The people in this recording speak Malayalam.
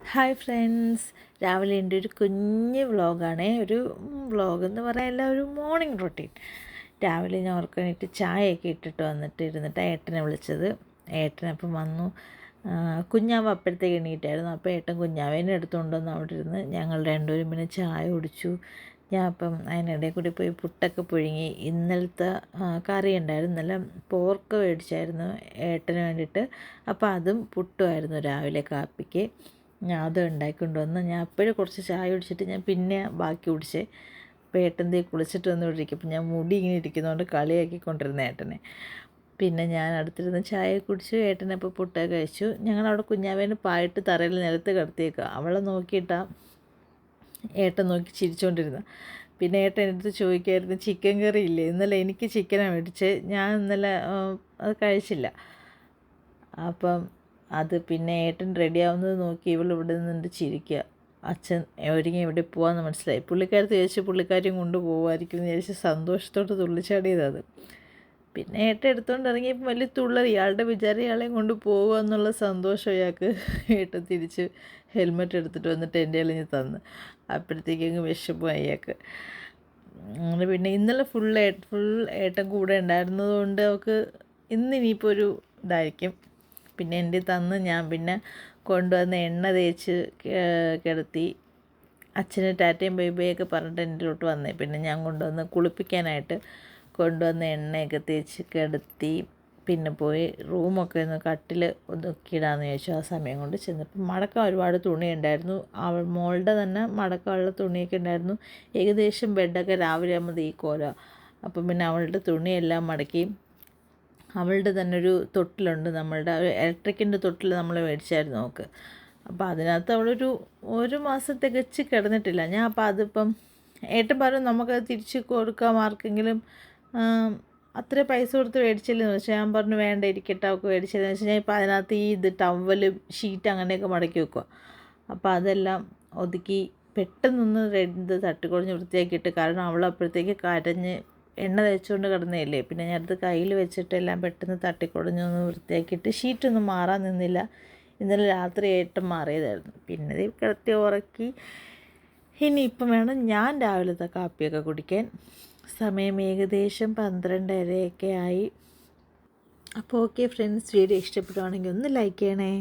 ഹായ് ഫ്രണ്ട്സ്, രാവിലെ എൻ്റെ ഒരു കുഞ്ഞ് വ്ളോഗാണേ. ഒരു വ്ളോഗെന്ന് പറയാനല്ല, ഒരു മോർണിംഗ് റൊട്ടീൻ. രാവിലെ ഞാൻ ഓർക്കാനായിട്ട് ചായയൊക്കെ ഇട്ടിട്ട് വന്നിട്ട് ഇരുന്നിട്ട് ഏട്ടനെ വിളിച്ചത്. ഏട്ടനപ്പം വന്നു. കുഞ്ഞാവ് അപ്പോഴത്തേക്ക് എണീറ്റായിരുന്നു. അപ്പോൾ ഏട്ടൻ കുഞ്ഞാവേനെ എടുത്തുകൊണ്ട് വന്ന് അവിടെ ഇരുന്ന് ഞങ്ങൾ രണ്ടുപേരും പിന്നെ ചായ കുടിച്ചു. ഞാൻ അപ്പം അതിനിടയിൽ കൂടി പോയി പുട്ടൊക്കെ പുഴുങ്ങി. ഇന്നലത്തെ കറി ഉണ്ടായിരുന്നു, നല്ല പോർക്ക് മേടിച്ചായിരുന്നു ഏട്ടന് വേണ്ടിയിട്ട്. അപ്പോൾ അതും പുട്ടുമായിരുന്നു രാവിലെ കാപ്പിക്ക്. ഞാൻ അത് ഉണ്ടാക്കിക്കൊണ്ട് വന്ന് ഞാൻ അപ്പോഴും കുറച്ച് ചായ കുടിച്ചിട്ട് ഞാൻ പിന്നെ ബാക്കി കുടിച്ചേ. അപ്പോൾ ഏട്ടൻ ദേ കുളിച്ചിട്ട് വന്ന് ഇരിക്കും. അപ്പം ഞാൻ മുടി ഇങ്ങനെ ഇരിക്കുന്നതുകൊണ്ട് കളിയാക്കിക്കൊണ്ടിരുന്ന ഏട്ടനെ. പിന്നെ ഞാൻ അടുത്തിരുന്ന് ചായ കുടിച്ചു. ഏട്ടനപ്പോൾ പുട്ടൊക്കെ കഴിച്ചു. ഞങ്ങളവിടെ കുഞ്ഞാവേനെ പായിട്ട് തറയിൽ നിലത്ത് കിടത്തിയേക്കുക. അവളെ നോക്കിയിട്ടാണ് ഏട്ടൻ നോക്കി ചിരിച്ചുകൊണ്ടിരുന്നു. പിന്നെ ഏട്ടൻ എൻ്റെ അടുത്ത് ചോദിക്കുമായിരുന്നു, ചിക്കൻ കറി ഇല്ലേ? ഇന്നലെ എനിക്ക് ചിക്കനാണ് മേടിച്ചത്, ഞാൻ ഇന്നലെ അത് കഴിച്ചില്ല. അപ്പം അത് പിന്നെ ഏട്ടൻ റെഡിയാവുന്നത് നോക്കി ഇവൾ ഇവിടെ നിന്നിട്ട് ചിരിക്കുക. അച്ഛൻ ഒരുങ്ങി എവിടെ പോകാമെന്ന് മനസ്സിലായി. പുള്ളിക്കാരത്ത് ചോദിച്ച് പുള്ളിക്കാരിയും കൊണ്ട് പോകുമായിരിക്കും എന്ന് വിചാരിച്ച് സന്തോഷത്തോട്ട് തുള്ളിച്ചാടിയതത്. പിന്നെ ഏട്ടൻ എടുത്തുകൊണ്ട് ഇറങ്ങിയപ്പോൾ വലിയ തുള്ളൽ. ഇയാളുടെ വിചാരം ഇയാളെയും കൊണ്ട് പോകുക എന്നുള്ള സന്തോഷം ഇയാൾക്ക്. ഏട്ടൻ തിരിച്ച് ഹെൽമെറ്റ് എടുത്തിട്ട് വന്നിട്ട് എൻ്റെ അലിഞ്ഞ് തന്ന്. അപ്പോഴത്തേക്കങ്ങ് വിശപ്പുമായി അയാൾക്ക്. അങ്ങനെ പിന്നെ ഇന്നലെ ഫുൾ ഏട്ടൻ കൂടെ ഉണ്ടായിരുന്നതുകൊണ്ട് അവൾക്ക് ഇന്നിനിയിപ്പോൾ ഒരു ഇതായിരിക്കും. പിന്നെ എൻ്റെ തന്ന് ഞാൻ പിന്നെ കൊണ്ടുവന്ന് എണ്ണ തേച്ച് കിടത്തി. അച്ഛന് ടാറ്റയും ബൈബൈയൊക്കെ പറഞ്ഞിട്ട് എൻ്റെ ലോട്ട് വന്നേ. പിന്നെ ഞാൻ കൊണ്ടുവന്ന് കുളിപ്പിക്കാനായിട്ട് കൊണ്ടുവന്ന് എണ്ണയൊക്കെ തേച്ച് കിടത്തി. പിന്നെ പോയി റൂമൊക്കെ ഒന്ന് കട്ടിൽ ഒതുക്കിയിടാമെന്ന് ചോദിച്ചു. ആ സമയം കൊണ്ട് ചെന്നപ്പോൾ മടക്കാൻ ഒരുപാട് തുണി ഉണ്ടായിരുന്നു. മോളുടെ തന്നെ മടക്കമുള്ള തുണിയൊക്കെ ഉണ്ടായിരുന്നു. ഏകദേശം ബെഡൊക്കെ രാവിലെ ആകുമ്പോൾ ഈ കോല. അപ്പം പിന്നെ അവളുടെ തുണിയെല്ലാം മടക്കി. അവളുടെ തന്നെ ഒരു തൊട്ടിലുണ്ട്, നമ്മളുടെ ഒരു ഇലക്ട്രിക്കിൻ്റെ തൊട്ടിൽ നമ്മൾ മേടിച്ചായിരുന്നു നോക്ക്. അപ്പോൾ അതിനകത്ത് ഒരു മാസം തികച്ച് കിടന്നിട്ടില്ല. ഞാൻ അപ്പോൾ അതിപ്പം ഏട്ടൻ പറഞ്ഞു നമുക്കത് തിരിച്ച് കൊടുക്കാം ആർക്കെങ്കിലും, അത്ര പൈസ കൊടുത്ത് മേടിച്ചില്ലെന്ന് വെച്ചാൽ. ഞാൻ പറഞ്ഞു വേണ്ട, ഇരിക്കട്ടെ, അവൾക്ക് മേടിച്ചതെന്ന് വെച്ചാൽ ഞാൻ ഇപ്പോൾ അതിനകത്ത് ഈ ടവല് ഷീറ്റ് അങ്ങനെയൊക്കെ മടക്കി വെക്കുക. അപ്പോൾ അതെല്ലാം ഒതുക്കി പെട്ടെന്നൊന്ന് തട്ടിക്കൊഴിഞ്ഞ് വൃത്തിയാക്കിയിട്ട്, കാരണം അവൾ അപ്പോഴത്തേക്ക് കരഞ്ഞ് എണ്ണ തേച്ചുകൊണ്ട് കിടന്നതല്ലേ. പിന്നെ ഞാൻ അടുത്ത് കയ്യിൽ വെച്ചിട്ട് എല്ലാം പെട്ടെന്ന് തട്ടിക്കൊടഞ്ഞൊന്ന് വൃത്തിയാക്കിയിട്ട് ഷീറ്റൊന്നും മാറാൻ നിന്നില്ല. ഇന്നലെ രാത്രി ഏട്ടൻ മാറിയതായിരുന്നു. പിന്നെ കിടത്തി ഉറക്കി. ഇനിയിപ്പം വേണം ഞാൻ രാവിലത്തെ കാപ്പിയൊക്കെ കുടിക്കാൻ. സമയം ഏകദേശം 12:30 ആയി. അപ്പോൾ ഓക്കെ ഫ്രണ്ട്സ്, വീഡിയോ ഇഷ്ടപ്പെടുവാണെങ്കിൽ ഒന്ന് ലൈക്ക് ചെയ്യണേ.